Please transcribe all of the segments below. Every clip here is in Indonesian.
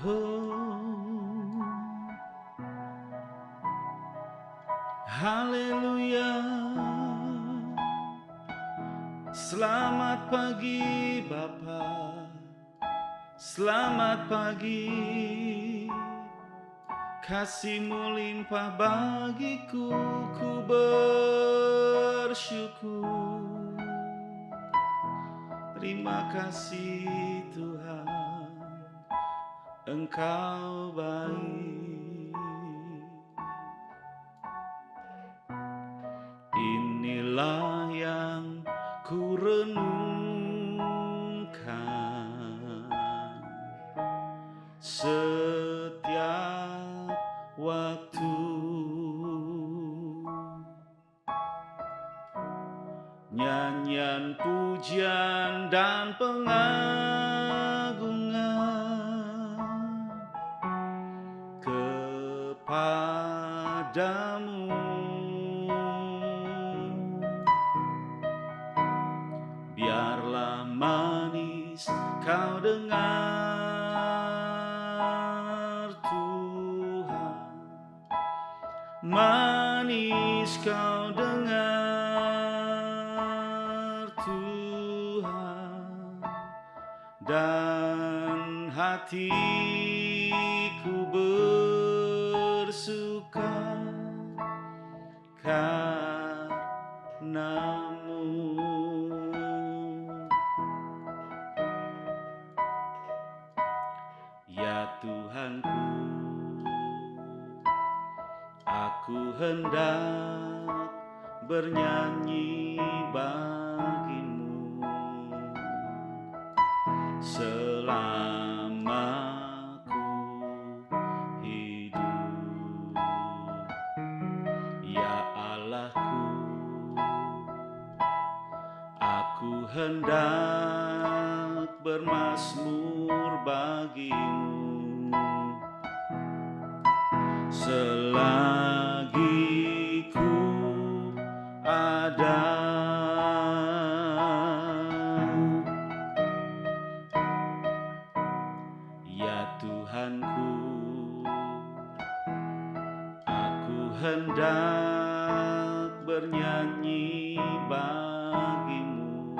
Oh, haleluya. Selamat pagi Bapa, selamat pagi. Kasih-Mu limpah bagiku, ku bersyukur. Terima kasih Tuhan, Engkau baik. Inilah yang ku renungkan setiap waktu. Nyanyian pujian dan pengagungan kepadamu. Biarlah manis kau dengar Tuhan, manis kau dengar Tuhan, dan hatiku bersuka karena-Mu. Ya Tuhanku, aku hendak bernyanyi bagi-Mu selama ku hidup. Ya Allahku, aku hendak bermazmur bagi-Mu selagi ku ada. Ya Tuhanku, aku hendak bernyanyi bagi-Mu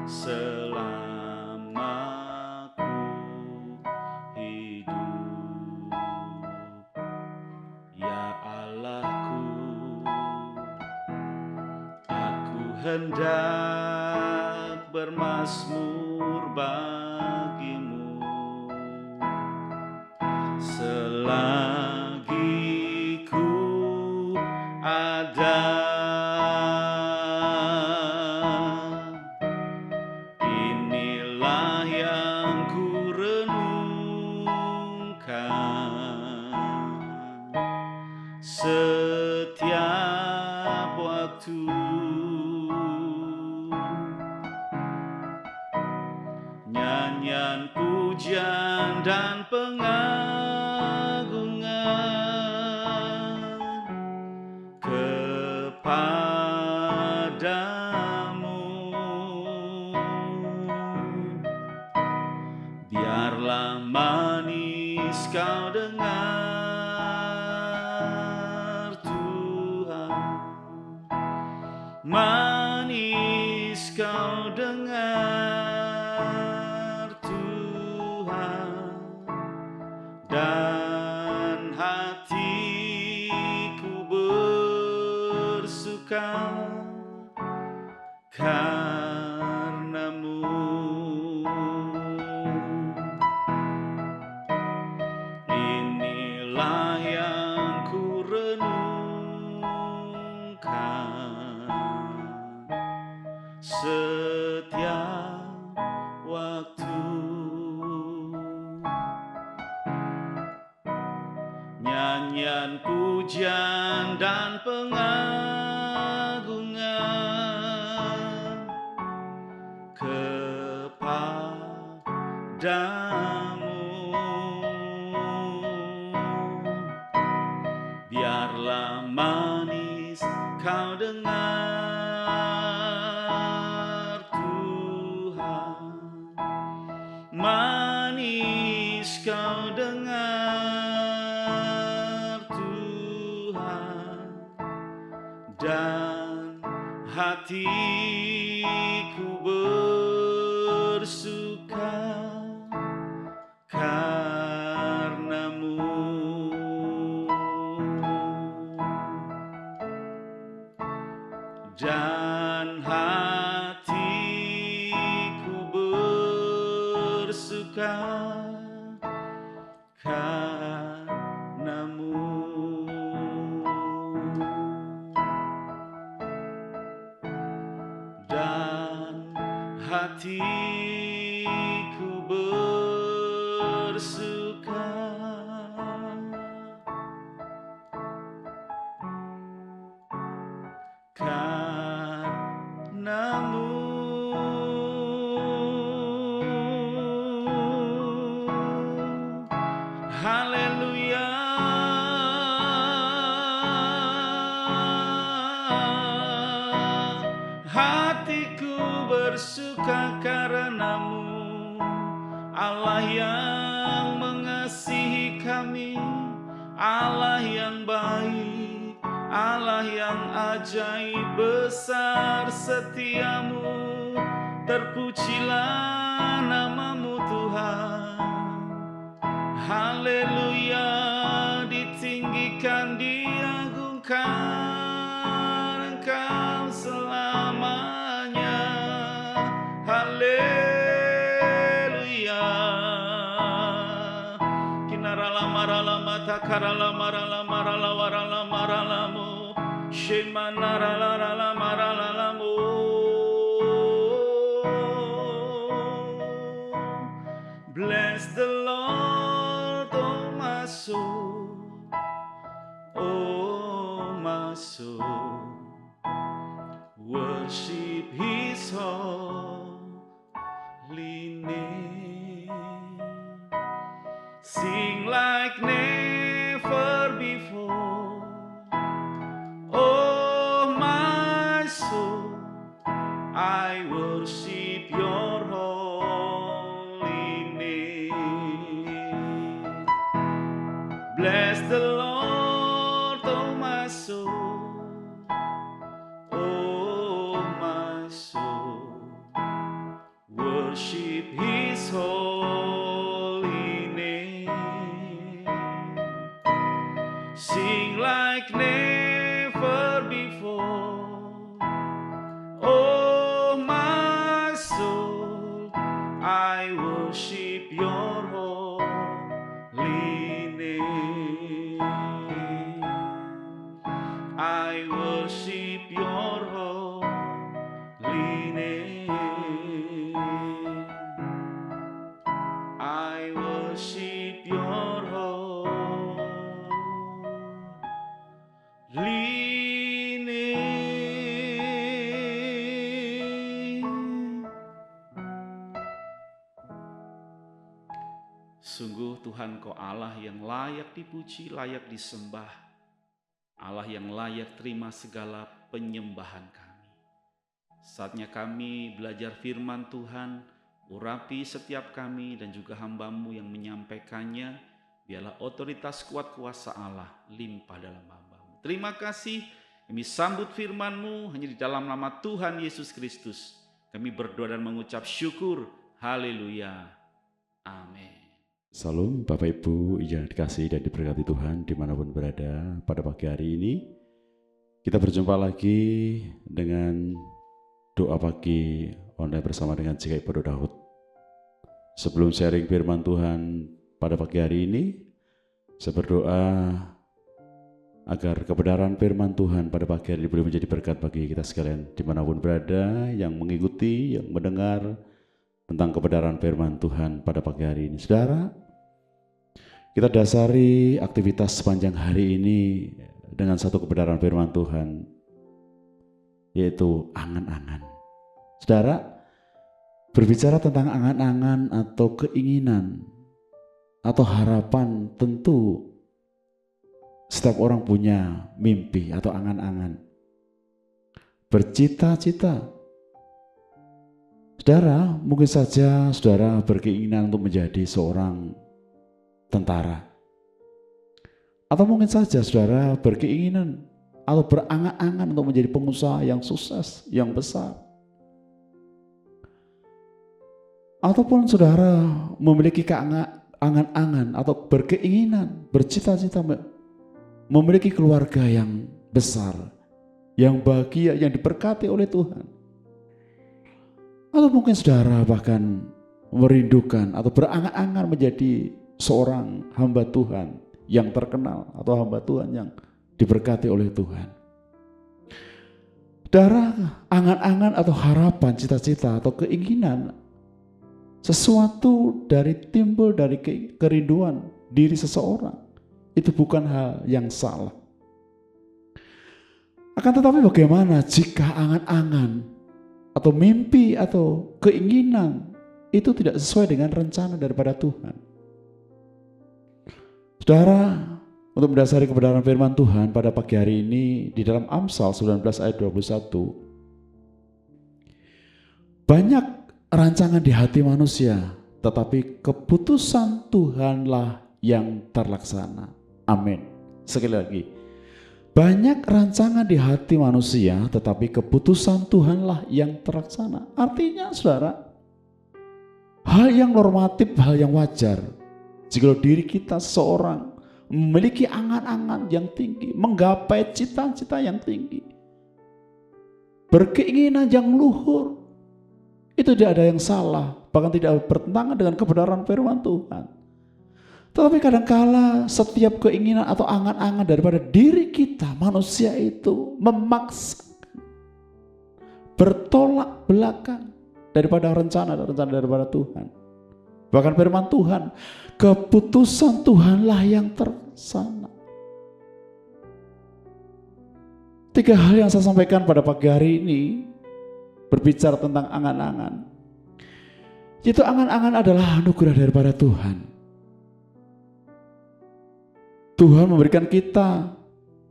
selama ku hidup. Ya Allahku, aku hendak bermazmur bagi-Mu selagi ku ada. Inilah yang ku renungkan setiap waktu. Nyanyian pujian dan pengagungan kepadamu. Biarlah manis kau dengar Tuhan, manis kau dengar Tuhan, dan hatiku bersuka karena-Mu. Inilah yang ku renungkan setiap waktu. Nyanyian pujian dan pengagungan kepadamu. Biarlah manis kau dengar Tuhan, manis ku bersuka karena-Mu. Dan hatiku bersuka karena-Mu. Dan hatiku bersuka karena-Mu. Haleluya. Hatiku bersuka karena-Mu, Allah yang mengasihi kami, Allah yang baik, Allah yang ajaib, besar setia-Mu. Terpujilah nama-Mu Tuhan. Haleluya, ditinggikan, diagungkan Engkau selamanya. Haleluya. Kinarala marala mata karala marala marala warala maralamu. Shemanarala rala maralalamu. Bless the Lord, oh my soul, oh my soul. Worship His holy name. Sing like never before, oh my soul. I worship Your holy name. Bless the Lord, oh my soul, oh my soul. Worship His holy name. Sing like never before, oh my soul. I worship Your holy name. I worship Your holy name. I worship Your holy name. Sungguh Tuhan, Kau Allah yang layak dipuji, layak disembah, Allah yang layak terima segala penyembahan kami. Saatnya kami belajar firman Tuhan, urapi setiap kami dan juga hamba-Mu yang menyampaikannya. Biarlah otoritas kuat kuasa Allah limpah dalam hamba-Mu. Terima kasih, kami sambut firman-Mu hanya di dalam nama Tuhan Yesus Kristus. Kami berdoa dan mengucap syukur. Haleluya. Amin. Salam Bapak Ibu yang dikasihi dan diberkati Tuhan dimanapun berada. Pada pagi hari ini kita berjumpa lagi dengan doa pagi online bersama dengan GKI Pondok Daud. Sebelum sharing firman Tuhan pada pagi hari ini, saya berdoa agar kebenaran firman Tuhan pada pagi hari ini boleh menjadi berkat bagi kita sekalian dimanapun berada, yang mengikuti, yang mendengar tentang kebenaran firman Tuhan pada pagi hari ini. Saudara, kita dasari aktivitas sepanjang hari ini dengan satu kebenaran firman Tuhan, yaitu angan-angan. Saudara, berbicara tentang angan-angan atau keinginan atau harapan, tentu setiap orang punya mimpi atau angan-angan, bercita-cita. Saudara, mungkin saja saudara berkeinginan untuk menjadi seorang tentara. Atau mungkin saja saudara berkeinginan atau berangan-angan untuk menjadi pengusaha yang sukses, yang besar. Ataupun saudara memiliki angan-angan atau berkeinginan, bercita-cita memiliki keluarga yang besar, yang bahagia, yang diberkati oleh Tuhan. Atau mungkin saudara bahkan merindukan atau berangan-angan menjadi seorang hamba Tuhan yang terkenal atau hamba Tuhan yang diberkati oleh Tuhan. Saudara, angan-angan atau harapan, cita-cita atau keinginan sesuatu timbul dari kerinduan diri seseorang, itu bukan hal yang salah. Akan tetapi bagaimana jika angan-angan atau mimpi atau keinginan itu tidak sesuai dengan rencana daripada Tuhan? Saudara, untuk mendasari kebenaran firman Tuhan pada pagi hari ini di dalam Amsal 19 ayat 21, banyak rancangan di hati manusia, tetapi keputusan Tuhanlah yang terlaksana. Amin. Sekali lagi, banyak rancangan di hati manusia, tetapi keputusan Tuhanlah yang terlaksana. Artinya saudara, hal yang normatif, hal yang wajar jika diri kita seorang memiliki angan-angan yang tinggi, menggapai cita-cita yang tinggi, berkeinginan yang luhur, itu tidak ada yang salah, bahkan tidak bertentangan dengan kebenaran firman Tuhan. Tetapi kadangkala setiap keinginan atau angan-angan daripada diri kita, manusia itu memaksakan, bertolak belakang daripada rencana daripada Tuhan. Bahkan firman Tuhan, keputusan Tuhanlah yang terlaksana. 3 hal yang saya sampaikan pada pagi hari ini berbicara tentang angan-angan. Itu angan-angan adalah anugerah daripada Tuhan. Tuhan memberikan kita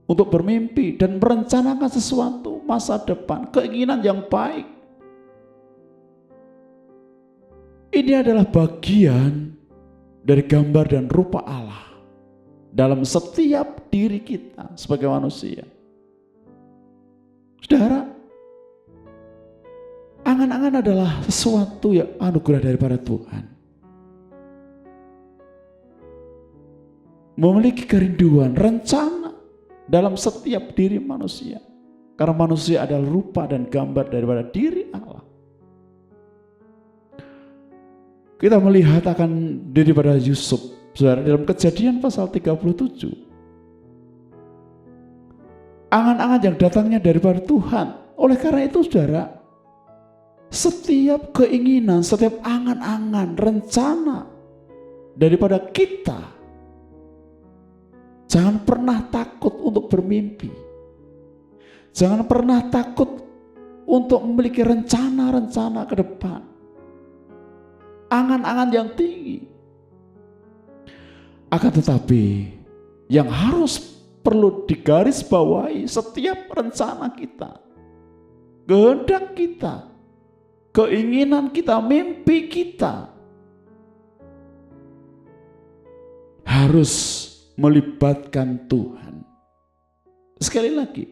untuk bermimpi dan merencanakan sesuatu masa depan, keinginan yang baik. Ini adalah bagian dari gambar dan rupa Allah dalam setiap diri kita sebagai manusia. Saudara, angan-angan adalah sesuatu yang anugerah daripada Tuhan. Memiliki kerinduan, rencana dalam setiap diri manusia. Karena manusia adalah rupa dan gambar daripada diri Allah. Kita melihat akan daripada Yusuf, saudara, dalam Kejadian pasal 37. Angan-angan yang datangnya daripada Tuhan. Oleh karena itu saudara, setiap keinginan, setiap angan-angan, rencana daripada kita, jangan pernah takut untuk bermimpi. Jangan pernah takut untuk memiliki rencana-rencana ke depan. Angan-angan yang tinggi. Akan tetapi yang harus perlu digarisbawahi setiap rencana kita, kehendak kita, keinginan kita, mimpi kita harus melibatkan Tuhan. Sekali lagi,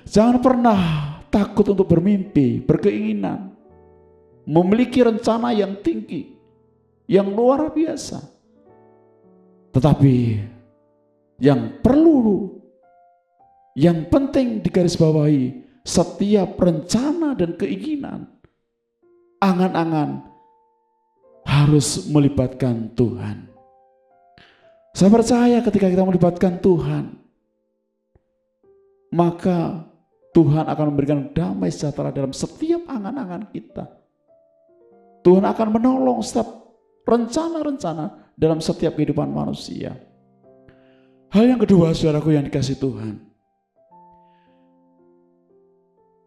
jangan pernah takut untuk bermimpi, berkeinginan, memiliki rencana yang tinggi, yang luar biasa. Tetapi yang perlu, yang penting digarisbawahi, setiap rencana dan keinginan, angan-angan harus melibatkan Tuhan. Saya percaya ketika kita melibatkan Tuhan, maka Tuhan akan memberikan damai sejahtera dalam setiap angan-angan kita. Tuhan akan menolong setiap rencana-rencana dalam setiap kehidupan manusia. Hal yang kedua, saudaraku yang dikasihi Tuhan,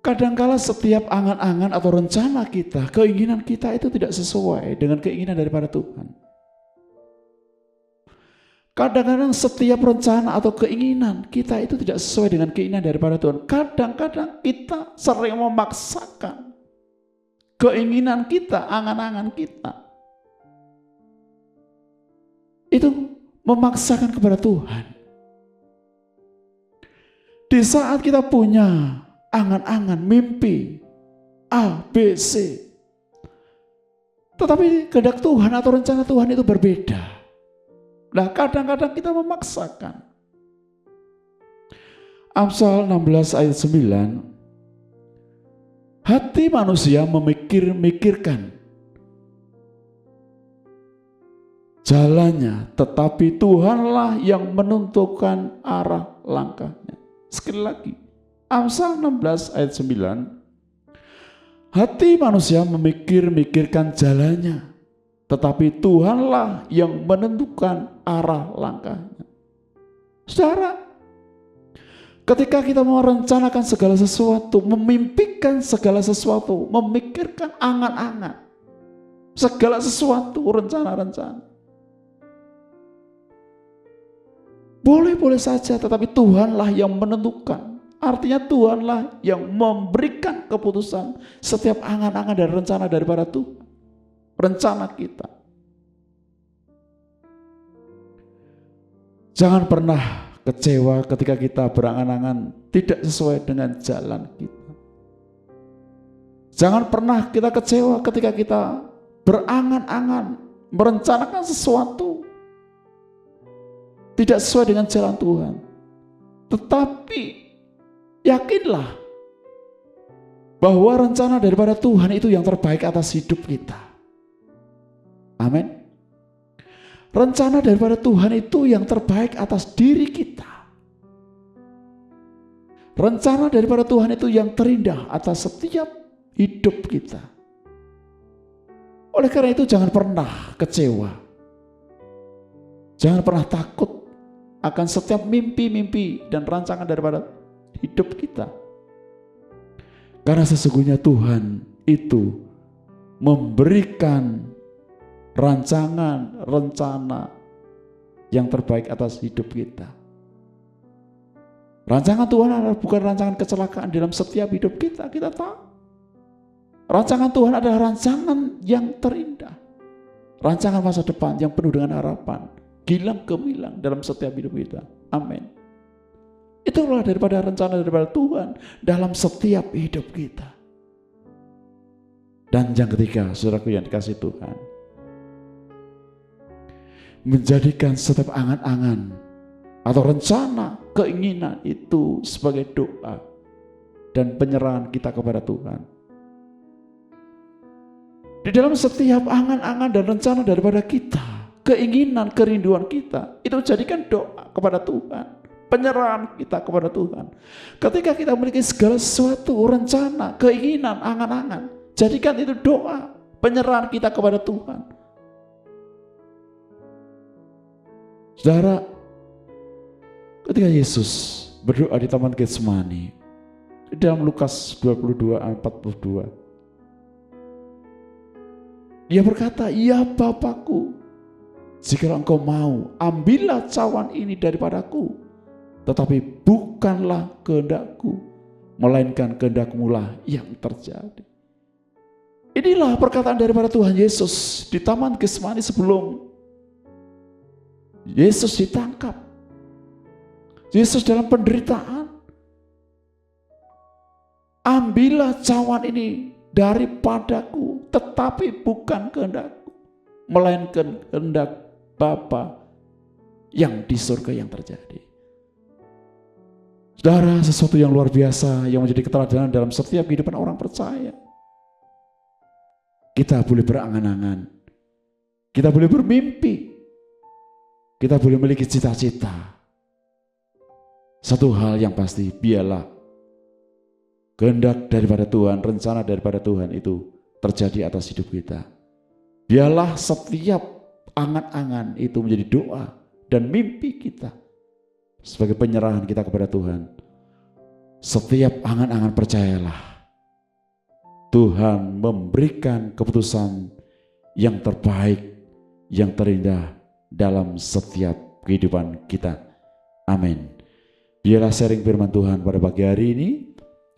kadangkala setiap angan-angan atau rencana kita, keinginan kita itu tidak sesuai dengan keinginan daripada Tuhan. Kadang-kadang setiap rencana atau keinginan kita itu tidak sesuai dengan keinginan daripada Tuhan. Kadang-kadang kita sering memaksakan keinginan kita, angan-angan kita. Itu memaksakan kepada Tuhan. Di saat kita punya angan-angan, mimpi A, B, C, tetapi kehendak Tuhan atau rencana Tuhan itu berbeda. Nah, kadang-kadang kita memaksakan. Amsal 16 ayat 9, hati manusia memikir-mikirkan jalannya, tetapi Tuhanlah yang menentukan arah langkahnya. Sekali lagi, Amsal 16 ayat 9, hati manusia memikir-mikirkan jalannya, tetapi Tuhanlah yang menentukan arah langkahnya. Saudara, ketika kita mau merencanakan segala sesuatu, memimpikan segala sesuatu, memikirkan angan-angan, segala sesuatu, rencana-rencana, boleh-boleh saja, tetapi Tuhanlah yang menentukan. Artinya Tuhanlah yang memberikan keputusan setiap angan-angan dan rencana daripada Tuhan. Rencana kita. Jangan pernah kecewa ketika kita berangan-angan tidak sesuai dengan jalan kita. Jangan pernah kita kecewa ketika kita berangan-angan merencanakan sesuatu tidak sesuai dengan jalan Tuhan. Tetapi yakinlah bahwa rencana daripada Tuhan itu yang terbaik atas hidup kita. Amin. Rencana daripada Tuhan itu yang terbaik atas diri kita. Rencana daripada Tuhan itu yang terindah atas setiap hidup kita. Oleh karena itu jangan pernah kecewa. Jangan pernah takut akan setiap mimpi-mimpi dan rancangan daripada hidup kita. Karena sesungguhnya Tuhan itu memberikan rancangan, rencana yang terbaik atas hidup kita. Rancangan Tuhan adalah bukan rancangan kecelakaan dalam setiap hidup kita. Kita tahu. Rancangan Tuhan adalah rancangan yang terindah. Rancangan masa depan yang penuh dengan harapan. Gilang gemilang dalam setiap hidup kita. Amin. Itulah daripada rencana daripada Tuhan dalam setiap hidup kita. Dan yang ketiga, saudaraku yang dikasihi Tuhan, menjadikan setiap angan-angan atau rencana, keinginan itu sebagai doa dan penyerahan kita kepada Tuhan. Di dalam setiap angan-angan dan rencana daripada kita, keinginan, kerinduan kita, itu jadikan doa kepada Tuhan, penyerahan kita kepada Tuhan. Ketika kita memiliki segala sesuatu, rencana, keinginan, angan-angan, jadikan itu doa, penyerahan kita kepada Tuhan. Saudara, ketika Yesus berdoa di Taman Getsemani, dalam Lukas 22 ayat 42, dia berkata, "Ya Bapakku, jika engkau mau, ambillah cawan ini daripadaku, tetapi bukanlah kehendakku, melainkan kehendak-Mu lah yang terjadi." Inilah perkataan daripada Tuhan Yesus di Taman Getsemani sebelum Yesus ditangkap. Yesus dalam penderitaan. Ambillah cawan ini daripadaku, tetapi bukan kehendakku, melainkan kehendak Bapa yang di surga yang terjadi. Saudara, sesuatu yang luar biasa yang menjadi keteladanan dalam setiap kehidupan orang percaya. Kita boleh berangan-angan, kita boleh bermimpi, kita boleh memiliki cita-cita. Satu hal yang pasti, biarlah kehendak daripada Tuhan, rencana daripada Tuhan itu terjadi atas hidup kita. Biarlah setiap angan-angan itu menjadi doa dan mimpi kita sebagai penyerahan kita kepada Tuhan. Setiap angan-angan, percayalah, Tuhan memberikan keputusan yang terbaik, yang terindah dalam setiap kehidupan kita. Amin. Biarlah sharing firman Tuhan pada pagi hari ini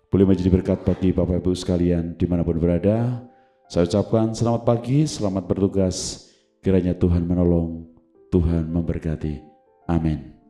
boleh menjadi berkat bagi Bapak Ibu sekalian dimanapun berada. Saya ucapkan selamat pagi, selamat bertugas. Kiranya Tuhan menolong, Tuhan memberkati. Amin.